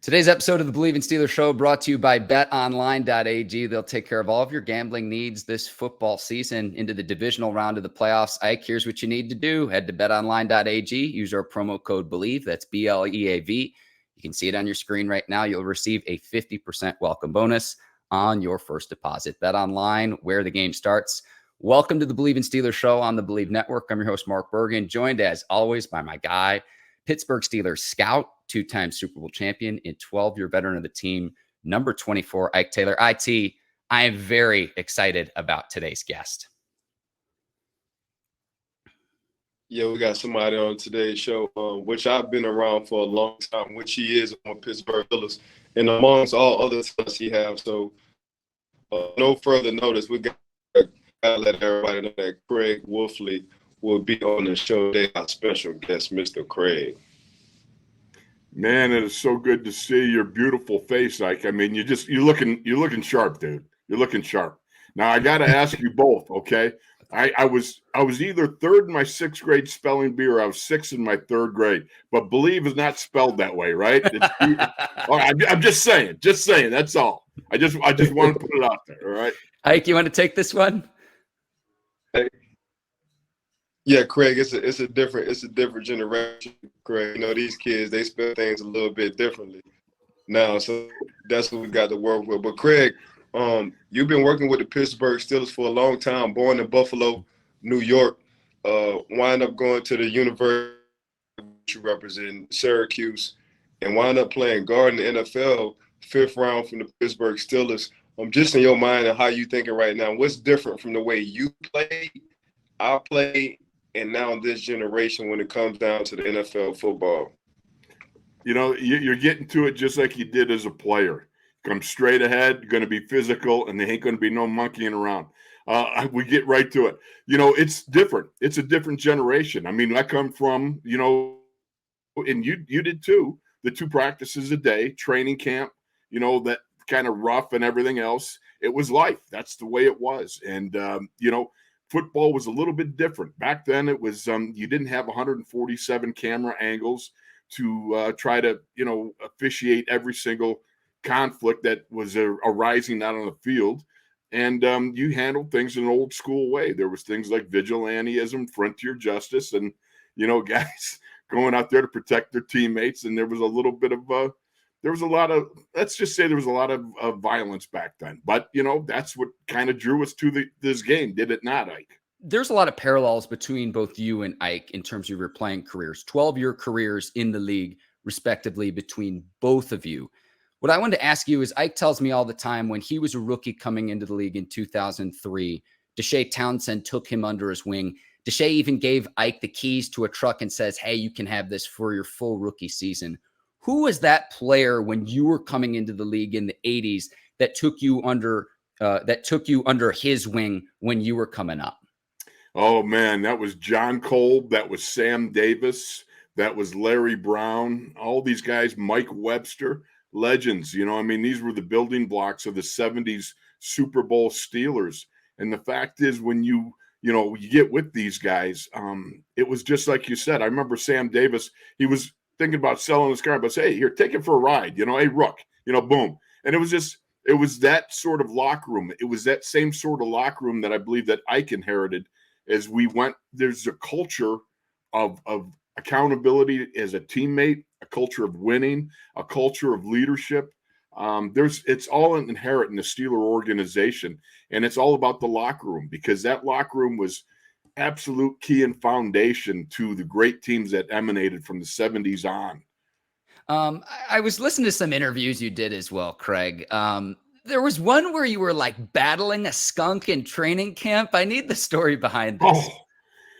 Today's episode of the Bleav in Steelers show brought to you by betonline.ag. They'll take care of all of your gambling needs this football season into the divisional round of the playoffs. Ike, here's what you need to do. Head to betonline.ag. Use our promo code Bleav. That's BLEAV. You can see it on your screen right now. You'll receive a 50% welcome bonus on your first deposit. BetOnline, where the game starts. Welcome to the Bleav in Steelers show on the Bleav Network. I'm your host, Mark Bergin, joined as always by my guy, Pittsburgh Steelers scout, two-time Super Bowl champion, and 12-year veteran of the team, number 24, Ike Taylor. IT, I am very excited about today's guest. Yeah, we got somebody on today's show, which I've been around for a long time, which he is on Pittsburgh Steelers, and amongst all other stuff he has. So, no further notice, we got to let everybody know that Craig Wolfley will be on the show today, our special guest, Mr. Craig. Man, it is so good to see your beautiful face, Ike. I mean, you're looking sharp, dude. You're looking sharp. Now I got to ask you both, okay? I was either third in my sixth grade spelling bee or I was sixth in my third grade. But Bleav is not spelled that way, right? I'm just saying. That's all. I just want to put it out there. All right. Ike, you want to take this one? Hey. Yeah, Craig, it's a different generation, Craig. You know, these kids, they spell things a little bit differently now, so that's what we got to work with. But Craig, you've been working with the Pittsburgh Steelers for a long time, born in Buffalo, New York, wind up going to the university you represent, Syracuse, and wind up playing guard in the NFL, 5th round from the Pittsburgh Steelers. Just in your mind and how you thinking right now, what's different from the way you played, I played, and now this generation when it comes down to the NFL football? You know, you're getting to it just like you did as a player. Come straight ahead, you're going to be physical, and there ain't going to be no monkeying around. We get right to it. You know, it's different. It's a different generation. I mean, I come from, you know, and you did too, the 2 practices a day, training camp, you know, that kind of rough and everything else. It was life. That's the way it was. And, you know, football was a little bit different. Back then it was you didn't have 147 camera angles to try to, you know, officiate every single conflict that was arising out on the field. And you handled things in an old school way. There was things like vigilantism, frontier justice, and, you know, guys going out there to protect their teammates. And there was a little bit of let's just say there was a lot of violence back then. But, you know, that's what kind of drew us to this game, did it not, Ike? There's a lot of parallels between both you and Ike in terms of your playing careers, 12-year careers in the league, respectively, between both of you. What I wanted to ask you is, Ike tells me all the time when he was a rookie coming into the league in 2003, Deshae Townsend took him under his wing. Deshae even gave Ike the keys to a truck and says, hey, you can have this for your full rookie season. Who was that player when you were coming into the league in the 80s that took you under his wing when you were coming up? Oh, man, that was John Kolb. That was Sam Davis. That was Larry Brown. All these guys, Mike Webster, legends. You know, I mean, these were the building blocks of the 70s Super Bowl Steelers. And the fact is, when you get with these guys, it was just like you said. I remember Sam Davis, he was thinking about selling his car, but say, hey, here, take it for a ride. You know, hey, Rook, you know, boom. And it was that sort of locker room. It was that same sort of locker room that I Bleav that Ike inherited as we went. There's a culture of accountability as a teammate, a culture of winning, a culture of leadership. It's all inherent in the Steeler organization, and it's all about the locker room, because that locker room was absolute key and foundation to the great teams that emanated from the 70s on. I was listening to some interviews you did as well, Craig. There was one where you were like battling a skunk in training camp. I need the story behind this. Oh,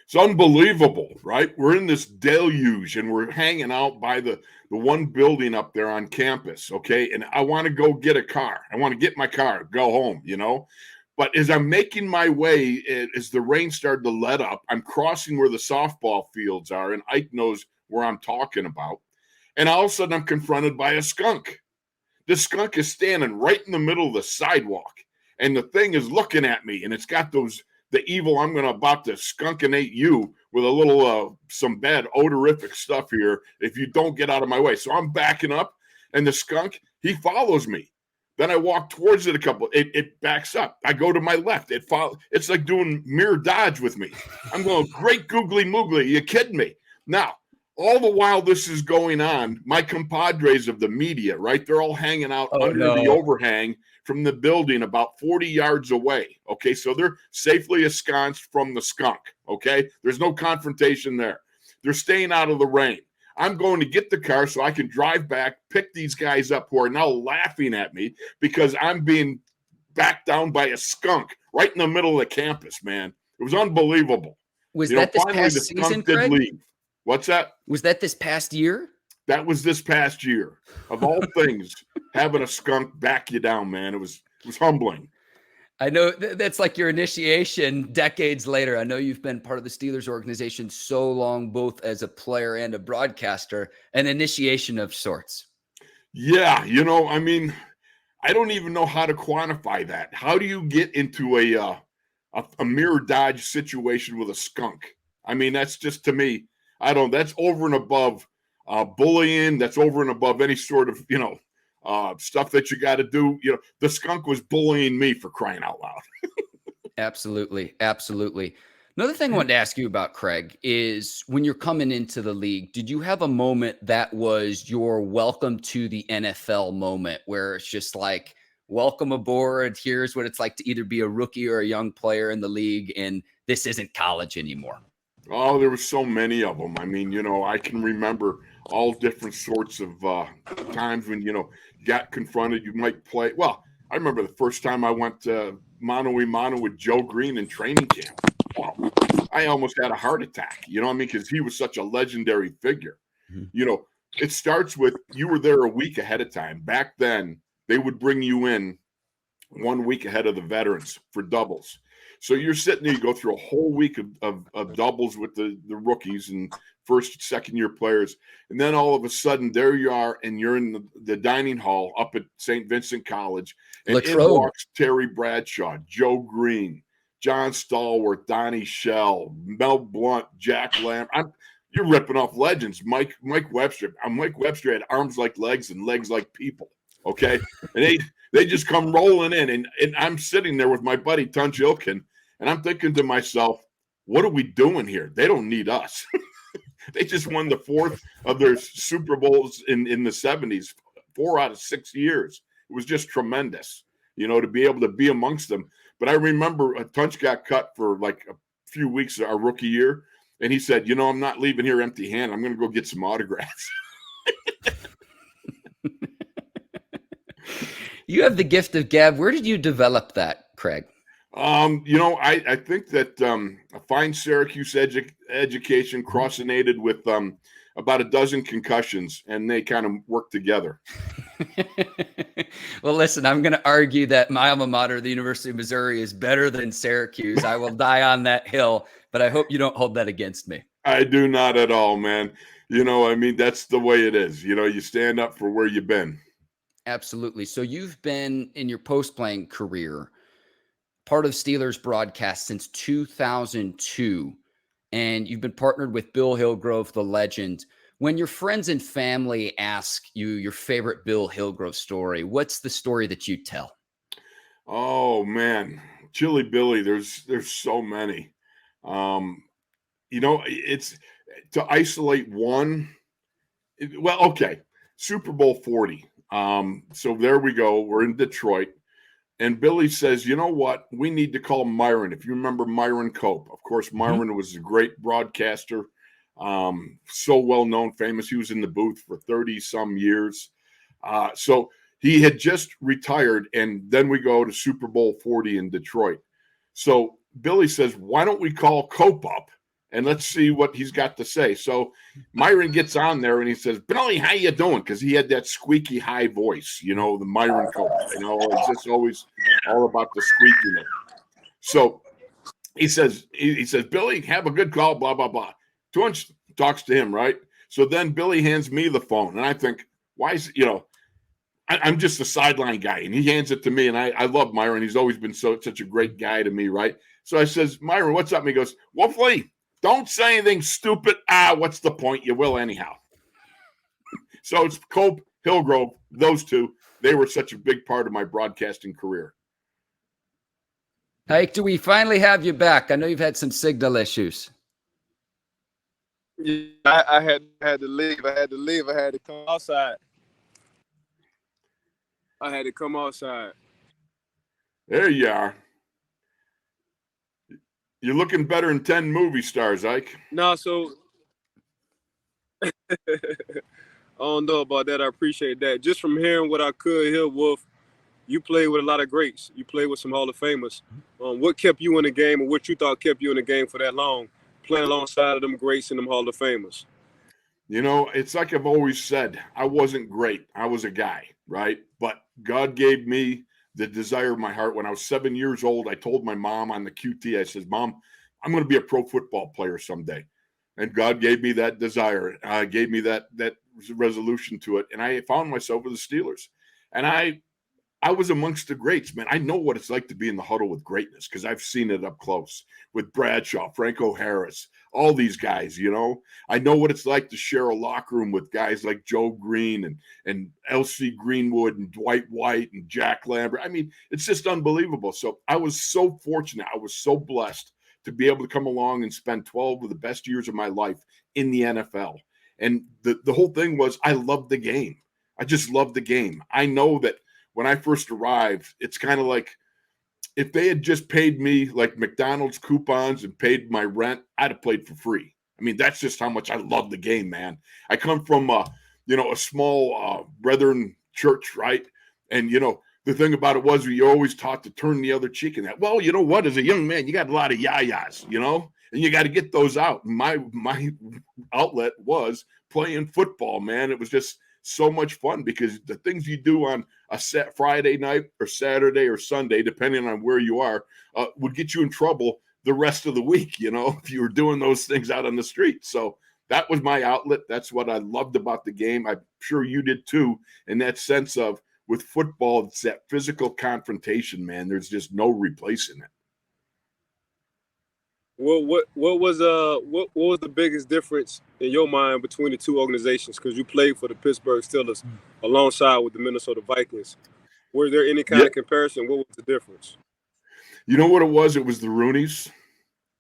it's unbelievable, right? We're in this deluge and we're hanging out by the one building up there on campus, okay? And I want to go get a car. I want to get my car, go home, you know? But as I'm making my way, as the rain started to let up, I'm crossing where the softball fields are, and Ike knows where I'm talking about. And all of a sudden, I'm confronted by a skunk. This skunk is standing right in the middle of the sidewalk, and the thing is looking at me, and it's got the evil, I'm about to skunkinate you with a little, some bad odorific stuff here if you don't get out of my way. So I'm backing up, And the skunk, he follows me. Then I walk towards it it backs up. I go to my left. It's like doing mirror dodge with me. I'm going, great googly moogly. You kidding me? Now, all the while this is going on, my compadres of the media, right? They're all hanging out under the overhang from the building about 40 yards away. Okay, so they're safely ensconced from the skunk. Okay, there's no confrontation there. They're staying out of the rain. I'm going to get the car so I can drive back, pick these guys up who are now laughing at me because I'm being backed down by a skunk right in the middle of the campus, man. It was unbelievable. Was that this past season, Craig? Leave. What's that? Was that this past year? That was this past year. Of all things, having a skunk back you down, man, it was humbling. I know that's like your initiation decades later. I know you've been part of the Steelers organization so long, both as a player and a broadcaster, an initiation of sorts. Yeah. I mean, I don't even know how to quantify that. How do you get into a mirror dodge situation with a skunk? I mean, that's just, to me, that's over and above bullying. That's over and above any sort of, stuff that you got to do. The skunk was bullying me, for crying out loud. Absolutely. Absolutely. Another thing I wanted to ask you about, Craig, is when you're coming into the league, did you have a moment that was your welcome to the NFL moment where it's just like, welcome aboard. Here's what it's like to either be a rookie or a young player in the league. And this isn't college anymore. Oh, there were so many of them. I mean, I can remember all different sorts of times when, you got confronted, you might play. Well, I remember the first time I went mano-a-mano with Joe Greene in training camp. Wow. I almost had a heart attack, you know what I mean? Because he was such a legendary figure. Mm-hmm. It starts with you were there a week ahead of time. Back then, they would bring you in 1 week ahead of the veterans for doubles. So you're sitting there, you go through a whole week of doubles with the rookies and first, second-year players. And then all of a sudden, there you are, and you're in the dining hall up at St. Vincent College. And Latrobe. In walks Terry Bradshaw, Joe Greene, John Stallworth, Donnie Shell, Mel Blount, Jack Lamb. You're ripping off legends. Mike Webster. Mike Webster had arms like legs and legs like people. Okay? And they just come rolling in. And I'm sitting there with my buddy Tunch Ilkin, and I'm thinking to myself, what are we doing here? They don't need us. They just won the fourth of their Super Bowls in the 70s, 4 out of 6 years. It was just tremendous, to be able to be amongst them. But I remember Tunch got cut for like a few weeks our rookie year, and he said, I'm not leaving here empty-handed. I'm going to go get some autographs. You have the gift of gab. Where did you develop that, Craig? I think that a fine Syracuse education crossinated with about a dozen concussions, and they kind of work together. Well, listen, I'm going to argue that my alma mater, the University of Missouri, is better than Syracuse. I will die on that hill, but I hope you don't hold that against me. I do not at all, man. That's the way it is. You stand up for where you've been. Absolutely. So you've been in your post-playing career part of Steelers broadcast since 2002, and you've been partnered with Bill Hillgrove, the legend. When your friends and family ask you your favorite Bill Hillgrove story, what's the story that you tell? Oh man, Chilly Billy. There's so many. It's to isolate one. Okay, Super Bowl 40. So there we go. We're in Detroit. And Billy says, you know what? We need to call Myron. If you remember Myron Cope. Of course, Myron was a great broadcaster. So well-known, famous. He was in the booth for 30-some years. So he had just retired, and then we go to Super Bowl 40 in Detroit. So Billy says, why don't we call Cope up, and let's see what he's got to say. So Myron gets on there, and he says, Billy, how you doing? Because he had that squeaky high voice, the Myron Cope. It's just always all about the squeakiness. So he says, Billy, have a good call, blah, blah, blah. Tunch talks to him, right? So then Billy hands me the phone, and I think, why is I'm just a sideline guy, and he hands it to me, and I love Myron. He's always been such a great guy to me, right? So I says, Myron, what's up? And he goes, Wolfley, don't say anything stupid. What's the point? You will anyhow. So it's Cope, Hillgrove, those two, they were such a big part of my broadcasting career. Hike, do we finally have you back? I know you've had some signal issues. Yeah, I had to leave. I had to come outside. I had to come outside. There you are. You're looking better than 10 movie stars, Ike. No, so I don't know about that. I appreciate that. Just from hearing what I could hear, Wolf, you played with a lot of greats. You played with some Hall of Famers. What kept you in the game, or what you thought kept you in the game for that long, playing alongside of them greats and them Hall of Famers? You know, it's like I've always said, I wasn't great. I was a guy, right? But God gave me the desire of my heart. When I was 7 years old, I told my mom on the QT, I said, Mom, I'm going to be a pro football player someday. And God gave me that desire, gave me that resolution to it. And I found myself with the Steelers. And I was amongst the greats, man. I know what it's like to be in the huddle with greatness because I've seen it up close with Bradshaw, Franco Harris, all these guys, you know. I know what it's like to share a locker room with guys like Joe Greene and L.C. Greenwood and Dwight White and Jack Lambert. I mean, it's just unbelievable. So I was so fortunate. I was so blessed to be able to come along and spend 12 of the best years of my life in the NFL. And the whole thing was I loved the game. I just loved the game. I know that when I first arrived, it's kind of like if they had just paid me like McDonald's coupons and paid my rent, I'd have played for free. I mean, that's just how much I love the game, man. I come from a small brethren church, right? And, the thing about it was we always taught to turn the other cheek in that. Well, you know what? As a young man, you got a lot of yayas, and you got to get those out. My outlet was playing football, man. It was just so much fun because the things you do on a set Friday night or Saturday or Sunday, depending on where you are, would get you in trouble the rest of the week, if you were doing those things out on the street. So that was my outlet. That's what I loved about the game. I'm sure you did too, in that sense of with football, it's that physical confrontation, man. There's just no replacing it. Well, what was the biggest difference in your mind between the two organizations? Because you played for the Pittsburgh Steelers alongside with the Minnesota Vikings. Was there any kind of comparison? What was the difference? You know what it was? It was the Rooneys.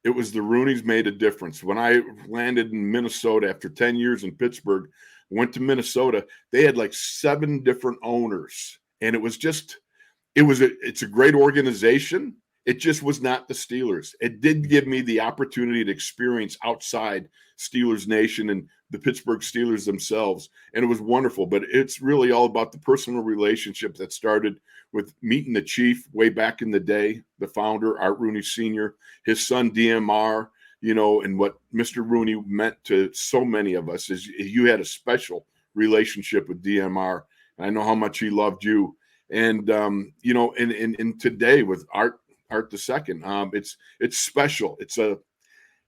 It was the Rooneys made a difference. When I landed in Minnesota after 10 years in Pittsburgh, went to Minnesota, they had like 7 different owners. And it's a great organization. It just was not the Steelers. It did give me the opportunity to experience outside Steelers Nation and the Pittsburgh Steelers themselves. And it was wonderful. But it's really all about the personal relationship that started with meeting the chief way back in the day, the founder, Art Rooney Sr., his son, DMR, and what Mr. Rooney meant to so many of us is you had a special relationship with DMR. And I know how much he loved you. And, and today with Art II, it's special.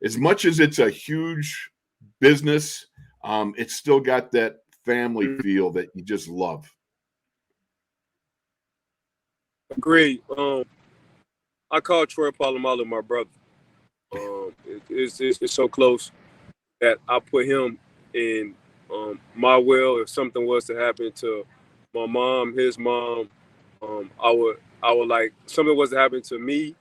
As much as it's a huge business, it's still got that family feel that you just love. Agreed. I call Troy Polamalu my brother. It's so close that I put him in my will. If something was to happen to my mom, his mom, I would like something was to happen to me,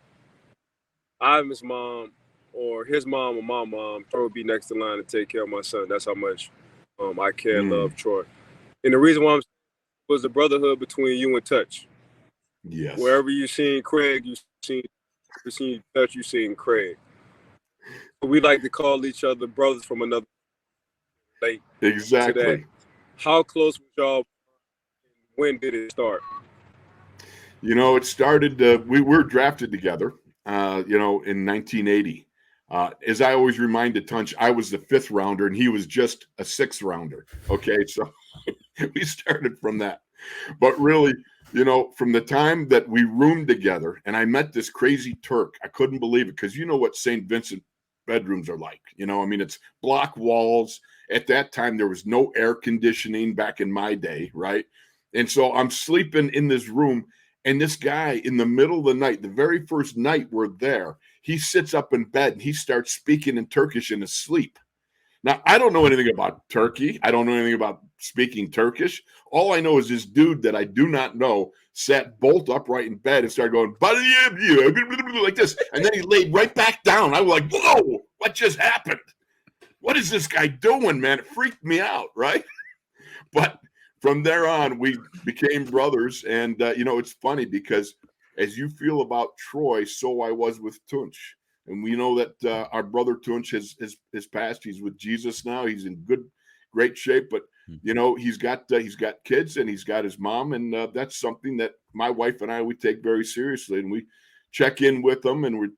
Ivan's mom, or his mom or my mom, Troy would be next in line to take care of my son. That's how much I care and love Troy. And the reason why was the brotherhood between you and Tunch. Yes. Wherever you seen Craig, you seen Tunch, you seen Craig. We like to call each other brothers from another state. Exactly. How close was y'all? When did it start? It started, we were drafted together, in 1980. As I always reminded Tunch, I was the 5th rounder and he was just a 6th rounder. Okay. So we started from that. But really, from the time that we roomed together and I met this crazy Turk, I couldn't believe it because you know what St. Vincent bedrooms are like. It's block walls. At that time, there was no air conditioning back in my day, right? And so I'm sleeping in this room, and this guy in the middle of the night, the very first night we're there, he sits up in bed and he starts speaking in Turkish in his sleep. Now, I don't know anything about Turkey. I don't know anything about speaking Turkish. All I know is this dude that I do not know sat bolt upright in bed and started going like this. And then he laid right back down. I was like, whoa, what just happened? What is this guy doing, man? It freaked me out, right? But from there on, we became brothers. And, it's funny because as you feel about Troy, so I was with Tunch. And we know that our brother Tunch has passed. He's with Jesus now. He's in great shape. But, he's got kids and he's got his mom. And that's something that my wife and I, we take very seriously. And we check in with them and we're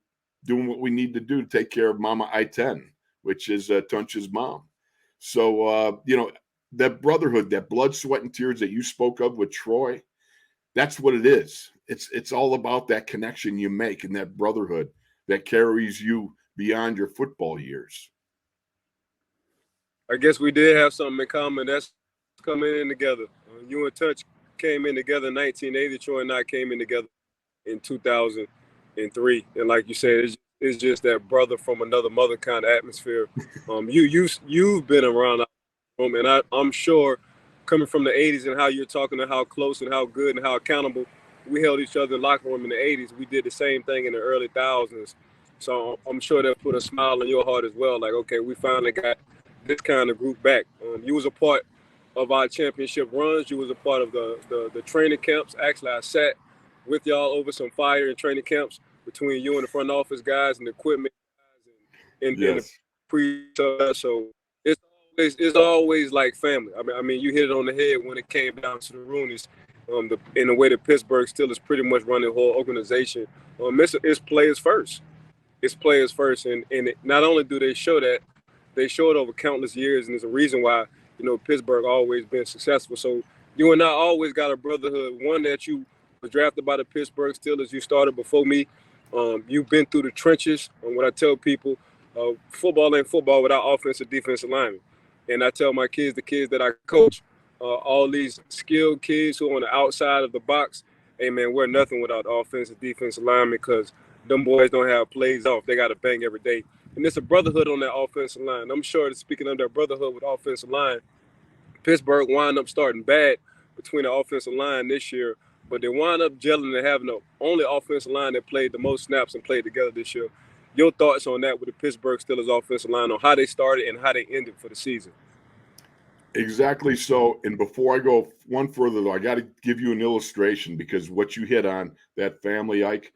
doing what we need to do to take care of Mama I-10, which is Tunch's mom. So, that brotherhood, that blood, sweat, and tears that you spoke of with Troy, that's what it is. It's all about that connection you make and that brotherhood that carries you beyond your football years. I guess we did have something in common. That's coming in together. You and Tunch came in together in 1980. Troy and I came in together in 2003. And like you said, it's just that brother from another mother kind of atmosphere. You've been around, and I'm sure coming from the 80s and how you're talking and how close and how good and how accountable we held each other in the locker room in the 80s. We did the same thing in the early thousands. So I'm sure that put a smile on your heart as well. Like, okay, we finally got this kind of group back. You was a part of our championship runs. You was a part of the training camps. Actually, I sat with y'all over some fire and training camps between you and the front office guys and the equipment guys and the pre. So it's always like family. I mean, you hit it on the head when it came down to the Rooneys. In the way that Pittsburgh Steelers pretty much run the whole organization. It's players first. It's players first, and not only do they show that, they show it over countless years, and there's a reason why Pittsburgh always been successful. So you and I always got a brotherhood. One, that you was drafted by the Pittsburgh Steelers. You started before me. You've been through the trenches. And what I tell people, football ain't football without offensive, defensive linemen. And I tell my kids, the kids that I coach, all these skilled kids who are on the outside of the box, hey man, we're nothing without offensive, defensive linemen, because them boys don't have plays off. They got to bang every day. And it's a brotherhood on that offensive line. I'm sure that speaking of that brotherhood with offensive line, Pittsburgh wind up starting bad between the offensive line this year, but they wind up gelling and having the only offensive line that played the most snaps and played together this year. Your thoughts on that with the Pittsburgh Steelers offensive line, on how they started and how they ended for the season? Exactly so. And before I go one further, though, I got to give you an illustration, because what you hit on, that family, Ike.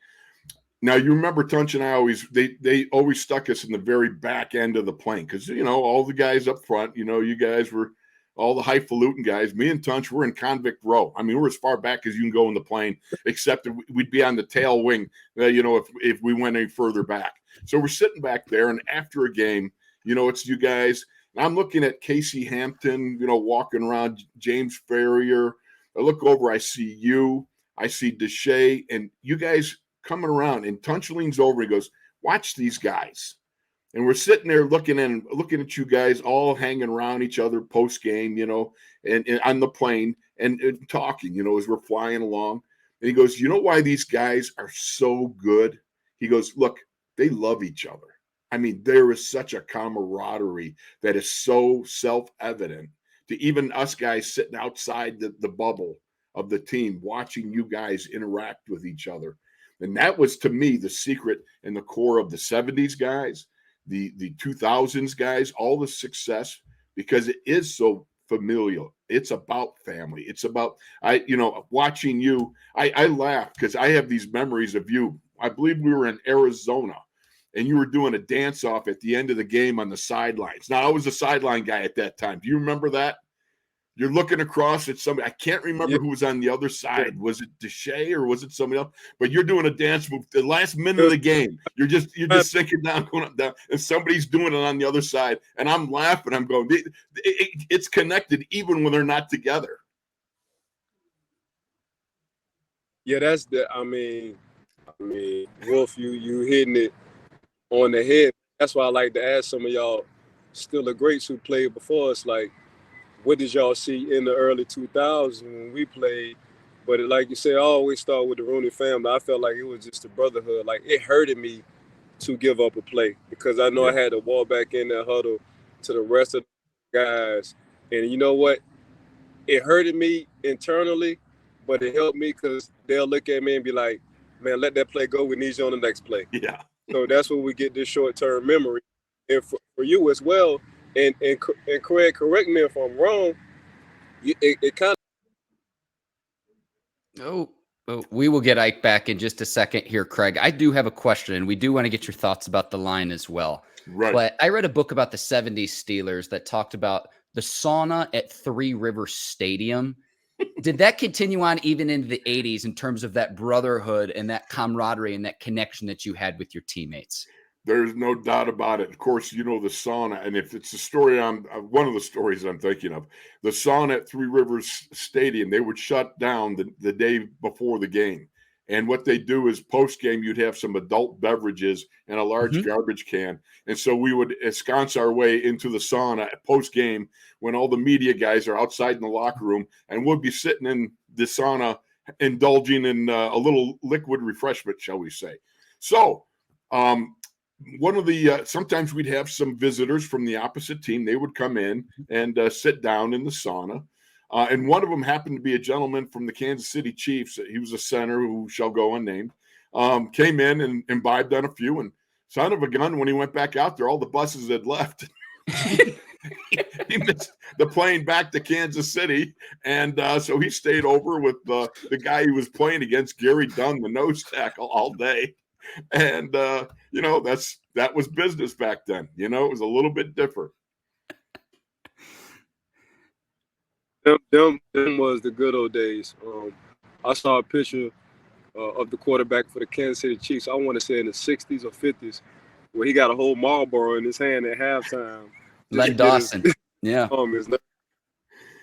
Now, you remember Tunch and I they always stuck us in the very back end of the plane because, all the guys up front, you guys were all the highfalutin guys. Me and Tunch, we're in convict row. I mean, we're as far back as you can go in the plane, except we'd be on the tail wing, if we went any further back. So we're sitting back there, and after a game, it's you guys. I'm looking at Casey Hampton, walking around, James Ferrier. I look over, I see you, I see Deshae, and you guys coming around. And Tunch leans over and goes, "Watch these guys." And we're sitting there looking at you guys all hanging around each other post game, and on the plane and talking, as we're flying along. And he goes, "You know why these guys are so good?" He goes, "Look, they love each other. I mean, there is such a camaraderie that is so self-evident to even us guys sitting outside the bubble of the team, watching you guys interact with each other." And that was, to me, the secret and the core of the 70s guys, the 2000s guys, all the success, because it is so familial. It's about family. It's about, watching you. I laugh because I have these memories of you. I Bleav we were in Arizona, and you were doing a dance-off at the end of the game on the sidelines. Now, I was a sideline guy at that time. Do you remember that? You're looking across at somebody. I can't remember who was on the other side. Was it Deshae or was it somebody else? But you're doing a dance move the last minute of the game. You're just sinking down, going up, down, and somebody's doing it on the other side. And I'm laughing. I'm going, it's connected even when they're not together. Yeah, that's I mean, Wolf, you hitting it on the head. That's why I like to ask some of y'all Steelers greats who played before us, like, what did y'all see in the early 2000s when we played? But like you said, I always start with the Rooney family. I felt like it was just a brotherhood. Like, it hurted me to give up a play because I know I had to walk back in that huddle to the rest of the guys. And you know what? It hurted me internally, but it helped me because they'll look at me and be like, man, let that play go. We need you on the next play. Yeah. So that's where we get this short-term memory. And for you as well, and Craig, correct me if I'm wrong, it kind of. Oh, we will get Ike back in just a second here, Craig. I do have a question, and we do want to get your thoughts about the line as well. Right. But I read a book about the 70s Steelers that talked about the sauna at Three Rivers Stadium. Did that continue on even into the 80s in terms of that brotherhood and that camaraderie and that connection that you had with your teammates? There's no doubt about it. Of course, you know the sauna, and if it's a story one of the stories I'm thinking of, the sauna at Three Rivers Stadium, they would shut down the day before the game. And what they do is post-game, you'd have some adult beverages and a large garbage can. And so we would ensconce our way into the sauna post-game when all the media guys are outside in the locker room, and we'll be sitting in the sauna indulging in a little liquid refreshment, shall we say. So one of the sometimes we'd have some visitors from the opposite team. They would come in and sit down in the sauna. And one of them happened to be a gentleman from the Kansas City Chiefs. He was a center who shall go unnamed. Came in and imbibed on a few. And son of a gun, when he went back out there, all the buses had left. He missed the plane back to Kansas City. And so he stayed over with the guy he was playing against, Gary Dunn, the nose tackle, all day. And, that was business back then. It was a little bit different. Them was the good old days. I saw a picture of the quarterback for the Kansas City Chiefs. I want to say in the 60s or 50s, where he got a whole Marlboro in his hand at halftime. Len Dawson. Yeah.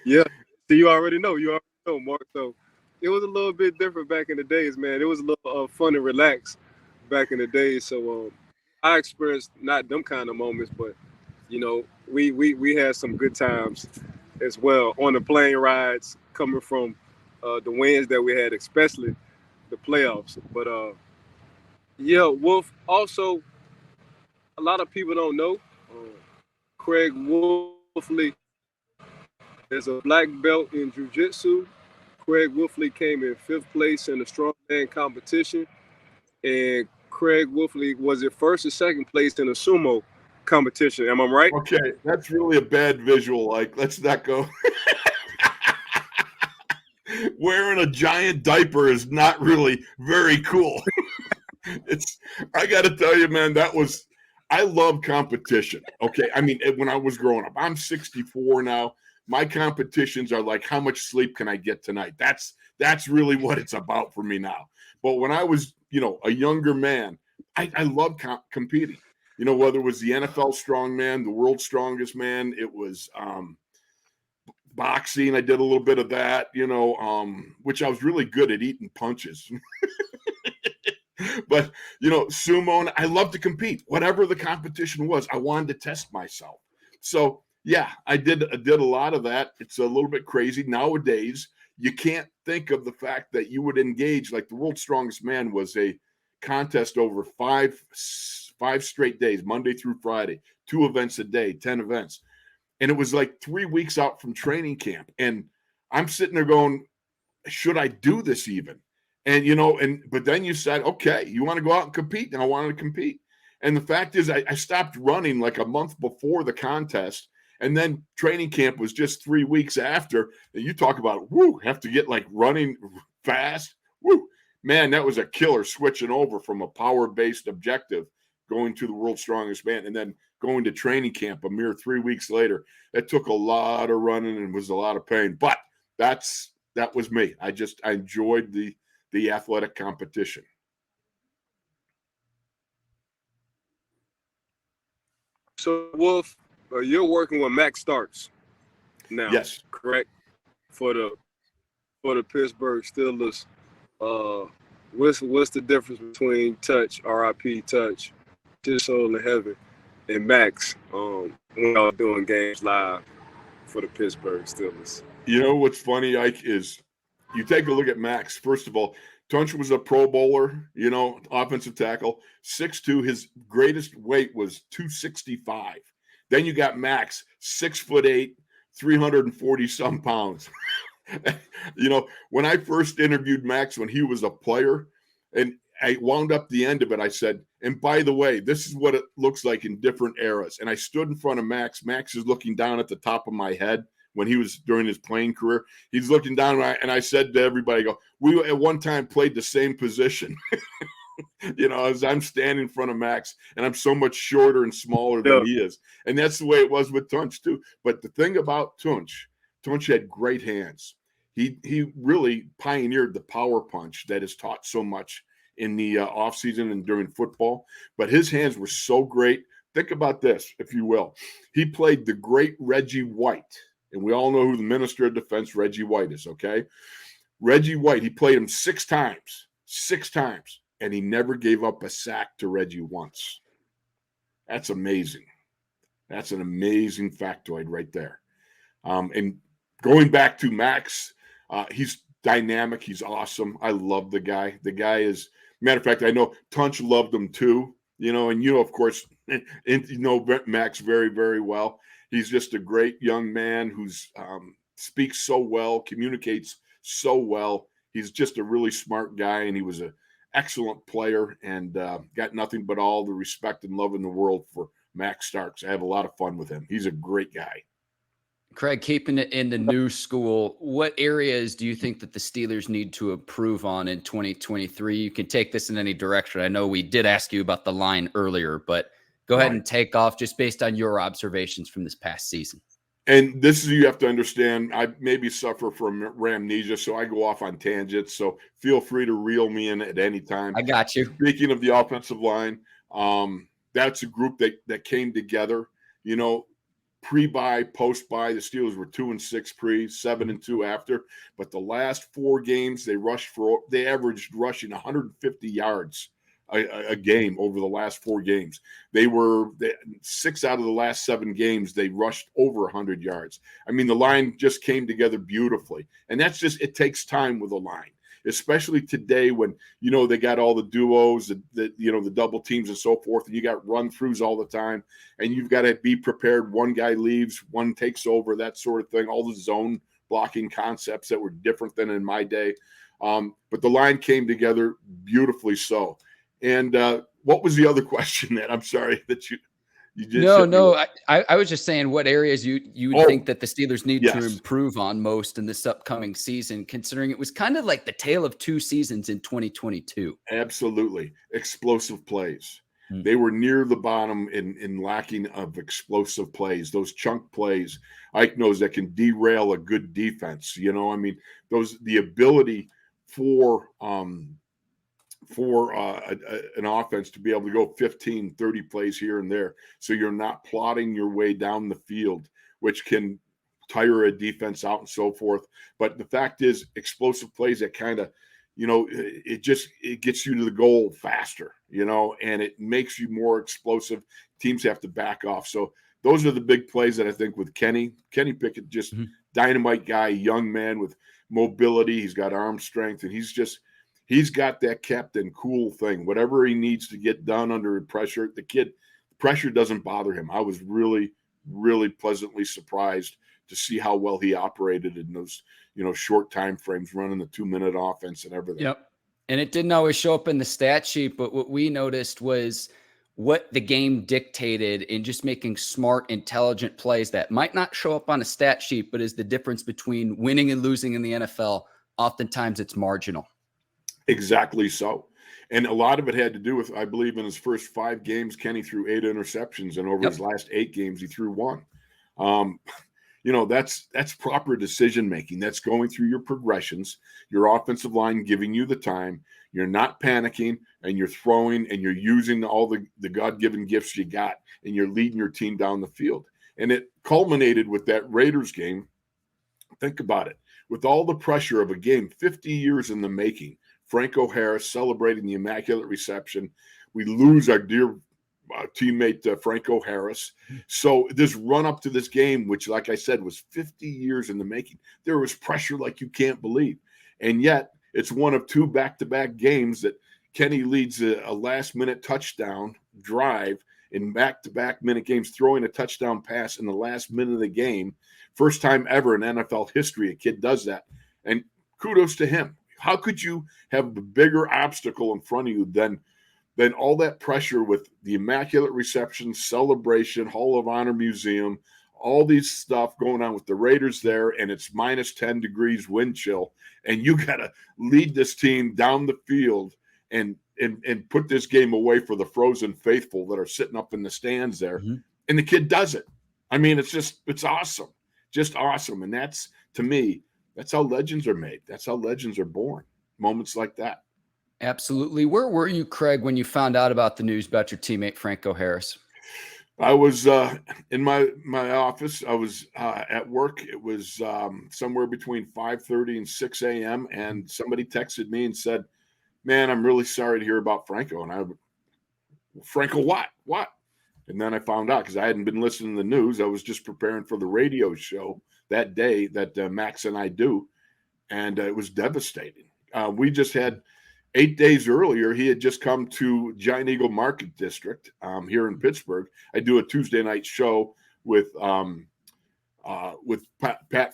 Yeah. So you already know, Mark. So it was a little bit different back in the days, man. It was a little fun and relaxed back in the days. So I experienced not them kind of moments, but we had some good times as well on the plane rides coming from the wins that we had, especially the playoffs. But Wolf, also a lot of people don't know Craig Wolfley is a black belt in jiu-jitsu. Craig Wolfley came in 5th place in the strongman competition, and Craig Wolfley was it 1st or 2nd place in the sumo competition. Am I right? Okay, that's really a bad visual. Like, let's not go. Wearing a giant diaper is not really very cool. I got to tell you, man, I love competition. Okay. I mean, when I was growing up, I'm 64 now. My competitions are like, how much sleep can I get tonight? That's really what it's about for me now. But when I was, a younger man, I loved competing. Whether it was the NFL strongman, the world's strongest man, it was boxing. I did a little bit of that, which I was really good at eating punches. But, sumo, I love to compete. Whatever the competition was, I wanted to test myself. So, yeah, I did a lot of that. It's a little bit crazy. Nowadays, you can't think of the fact that you would engage, like the world's strongest man was a contest over five straight days, Monday through Friday, 2 events a day, 10 events. And it was like 3 weeks out from training camp. And I'm sitting there going, should I do this even? And, but then you said, okay, you want to go out and compete? And I wanted to compete. And the fact is I stopped running like a month before the contest. And then training camp was just 3 weeks after. And you talk about, have to get like running fast. Man, that was a killer, switching over from a power-based objective, going to the world's strongest man, and then going to training camp a mere 3 weeks later. That took a lot of running and was a lot of pain. But that was me. I enjoyed the athletic competition. So, Wolf, you're working with Max Starks now. Yes. Correct? For the Pittsburgh Steelers. What's the difference between Tunch, R.I.P. Tunch, his soul in heaven, and Max when y'all doing games live for the Pittsburgh Steelers? What's funny, Ike, is you take a look at Max. First of all, Tunch was a Pro Bowler, offensive tackle, 6'2". His greatest weight was 265. Then you got Max, 6'8", 340 some pounds. When I first interviewed Max when he was a player, and I wound up the end of it, I said, and by the way, this is what it looks like in different eras. And I stood in front of Max. Max is looking down at the top of my head when he was during his playing career. He's looking down, and I said to everybody, we at one time played the same position. As I'm standing in front of Max, and I'm so much shorter and smaller than he is. And that's the way it was with Tunch too. But the thing about Tunch had great hands. He really pioneered the power punch that is taught so much in the offseason and during football. But his hands were so great. Think about this, if you will. He played the great Reggie White. And we all know who the Minister of Defense, Reggie White, is, okay? Reggie White, he played him 6 times. And he never gave up a sack to Reggie once. That's amazing. That's an amazing factoid right there. And going back to Max, he's dynamic. He's awesome. I love the guy. The guy is, matter of fact, I know Tunch loved him too, and of course, Max very, very well. He's just a great young man who's speaks so well, communicates so well. He's just a really smart guy, and he was an excellent player, and got nothing but all the respect and love in the world for Max Starks. I have a lot of fun with him. He's a great guy. Craig, keeping it in the new school, what areas do you think that the Steelers need to improve on in 2023? You can take this in any direction. I know we did ask you about the line earlier, but go ahead and take off just based on your observations from this past season. And this is, you have to understand, I maybe suffer from ramnesia, so I go off on tangents. So feel free to reel me in at any time. I got you. Speaking of the offensive line, that's a group that came together, pre-bye, post-bye. The Steelers were 2-6 pre, 7-2 after. But the last 4 games, they averaged rushing 150 yards a game over the last 4 games. They 6 out of the last 7 games, they rushed over 100 yards. I mean, the line just came together beautifully. And that's just, it takes time with a line, especially today when, they got all the duos, the double teams and so forth, and you got run-throughs all the time, and you've got to be prepared. One guy leaves, one takes over, that sort of thing, all the zone blocking concepts that were different than in my day. But the line came together beautifully so. And what was the other question that I'm sorry that you just No. I was just saying what areas you would think that the Steelers need to improve on most in this upcoming season, considering it was kind of like the tale of 2 seasons in 2022. Absolutely. Explosive plays. They were near the bottom in lacking of explosive plays, those chunk plays. Ike knows that can derail a good defense. The ability for an offense to be able to go 15, 30 plays here and there. So you're not plodding your way down the field, which can tire a defense out and so forth. But the fact is, explosive plays that kind of, it gets you to the goal faster, and it makes you more explosive. Teams have to back off. So those are the big plays that I think with Kenny Pickett, just dynamite guy, young man with mobility. He's got arm strength, and he's got that captain cool thing. Whatever he needs to get done under pressure, pressure doesn't bother him. I was really, really pleasantly surprised to see how well he operated in those, short time frames, running the 2-minute offense and everything. Yep. And it didn't always show up in the stat sheet, but what we noticed was what the game dictated in just making smart, intelligent plays that might not show up on a stat sheet, but is the difference between winning and losing in the NFL. Oftentimes it's marginal. Exactly so. And a lot of it had to do with, I believe, in his first 5 games, Kenny threw 8 interceptions, and over his last 8 games, he threw 1. That's proper decision making. That's going through your progressions, your offensive line giving you the time. You're not panicking, and you're throwing, and you're using all the God-given gifts you got, and you're leading your team down the field. And it culminated with that Raiders game. Think about it. With all the pressure of a game 50 years in the making, Franco Harris celebrating the immaculate reception. We lose our dear teammate Franco Harris. So this run up to this game, which, like I said, was 50 years in the making, there was pressure like you can't believe. And yet it's one of 2 back-to-back games that Kenny leads a last-minute touchdown drive, in back-to-back minute games, throwing a touchdown pass in the last minute of the game. First time ever in NFL history a kid does that. And kudos to him. How could you have the bigger obstacle in front of you than all that pressure with the Immaculate Reception, celebration, Hall of Honor Museum, all these stuff going on with the Raiders there, and it's minus 10 degrees wind chill, and you got to lead this team down the field and put this game away for the frozen faithful that are sitting up in the stands there. Mm-hmm. And the kid does it. I mean, it's awesome. Just awesome. And that's, to me, that's how legends are made. That's how legends are born. Moments like that. Absolutely. Where were you, Craig, when you found out about the news about your teammate, Franco Harris? I was in my office. I was at work. It was somewhere between 5:30 and 6 a.m. And somebody texted me and said, "Man, I'm really sorry to hear about Franco." And Franco, what? And then I found out, because I hadn't been listening to the news. I was just preparing for the radio show that day that Max and I do. And it was devastating. We just had 8 days earlier, he had just come to Giant Eagle Market District here in Pittsburgh. I do a Tuesday night show with Pat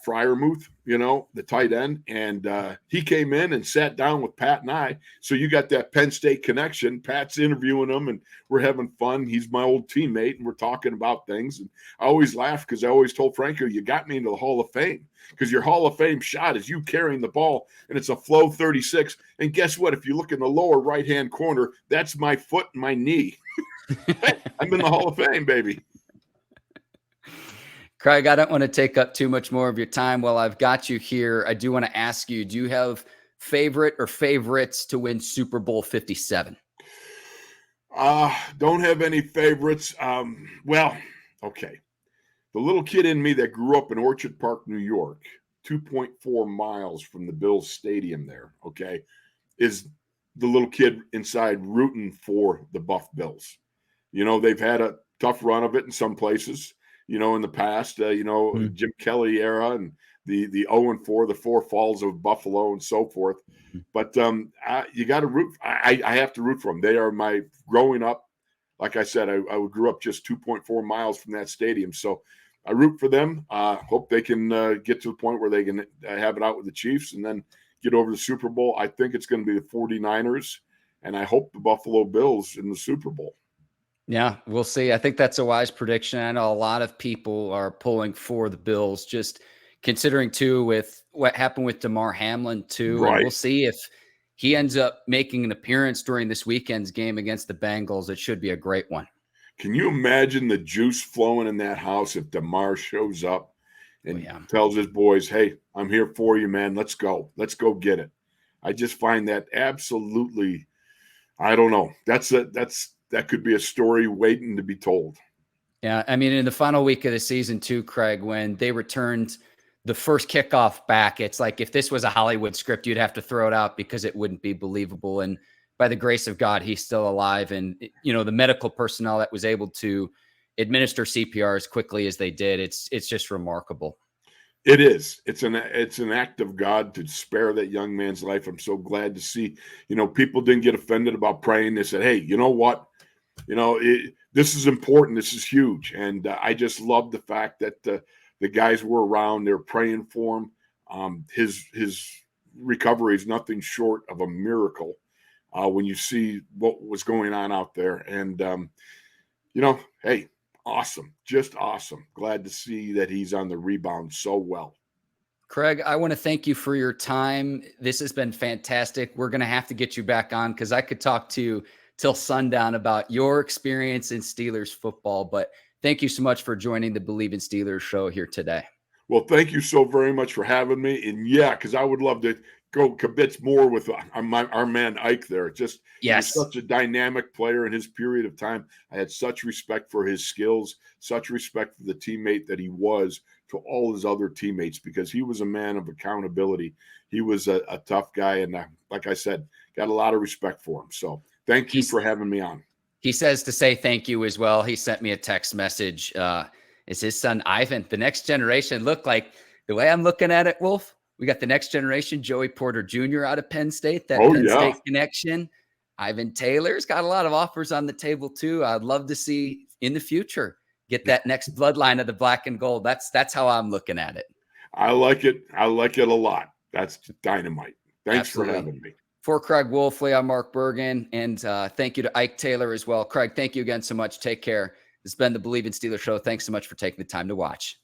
Fryermuth, the tight end. And he came in and sat down with Pat and I. So you got that Penn State connection. Pat's interviewing him, and we're having fun. He's my old teammate, and we're talking about things. And I always laugh because I always told Franco, you got me into the Hall of Fame, because your Hall of Fame shot is you carrying the ball, and it's a flow 36. And guess what? If you look in the lower right-hand corner, that's my foot and my knee. I'm in the Hall of Fame, baby. Craig, I don't want to take up too much more of your time while I've got you here. I do want to ask you, do you have favorite or favorites to win Super Bowl 57? Don't have any favorites. Well, okay. The little kid in me that grew up in Orchard Park, New York, 2.4 miles from the Bills Stadium there, okay, is the little kid inside rooting for the Buff Bills. They've had a tough run of it in some places. In the past, Jim Kelly era and the 0-4, the 4 falls of Buffalo and so forth. But you got to root. I have to root for them. They are my growing up. Like I said, I grew up just 2.4 miles from that stadium. So I root for them. Hope they can get to the point where they can have it out with the Chiefs and then get over the Super Bowl. I think it's going to be the 49ers, and I hope the Buffalo Bills in the Super Bowl. Yeah, we'll see. I think that's a wise prediction. I know a lot of people are pulling for the Bills, just considering too with what happened with Damar Hamlin too. Right. And we'll see if he ends up making an appearance during this weekend's game against the Bengals. It should be a great one. Can you imagine the juice flowing in that house if Damar shows up and tells his boys, "Hey, I'm here for you, man. Let's go. Let's go get it." I just find that absolutely, I don't know. That could be a story waiting to be told. Yeah, I mean, in the final week of the season too, Craig, when they returned the first kickoff back, it's like if this was a Hollywood script, you'd have to throw it out because it wouldn't be believable. And by the grace of God, he's still alive. And, the medical personnel that was able to administer CPR as quickly as they did, it's just remarkable. It is. It's an act of God to spare that young man's life. I'm so glad to see, people didn't get offended about praying. They said, "Hey, you know what? This is important. This is huge." And I just love the fact that the guys were around. They're praying for him. His recovery is nothing short of a miracle when you see what was going on out there. And, hey, awesome. Just awesome. Glad to see that he's on the rebound so well. Craig, I want to thank you for your time. This has been fantastic. We're going to have to get you back on because I could talk to you till sundown about your experience in Steelers football. But thank you so much for joining the Bleav in Steelers show here today. Well, thank you so very much for having me. And because I would love to go kibitz more with our man Ike there. Just yes, he was such a dynamic player in his period of time. I had such respect for his skills, such respect for the teammate that he was to all his other teammates, because he was a man of accountability. He was a tough guy. And like I said, got a lot of respect for him. So thank you for having me on. He says to say thank you as well. He sent me a text message. It's his son, Ivan, the next generation. Look, like the way I'm looking at it, Wolf, we got the next generation, Joey Porter Jr. out of Penn State, that Penn State connection. Ivan Taylor's got a lot of offers on the table too. I'd love to see in the future get that next bloodline of the black and gold. That's how I'm looking at it. I like it. I like it a lot. That's dynamite. Thanks Absolutely. for having me. For Craig Wolfley, I'm Mark Bergin, and thank you to Ike Taylor as well. Craig, thank you again so much. Take care. This has been the Bleav in Steelers show. Thanks so much for taking the time to watch.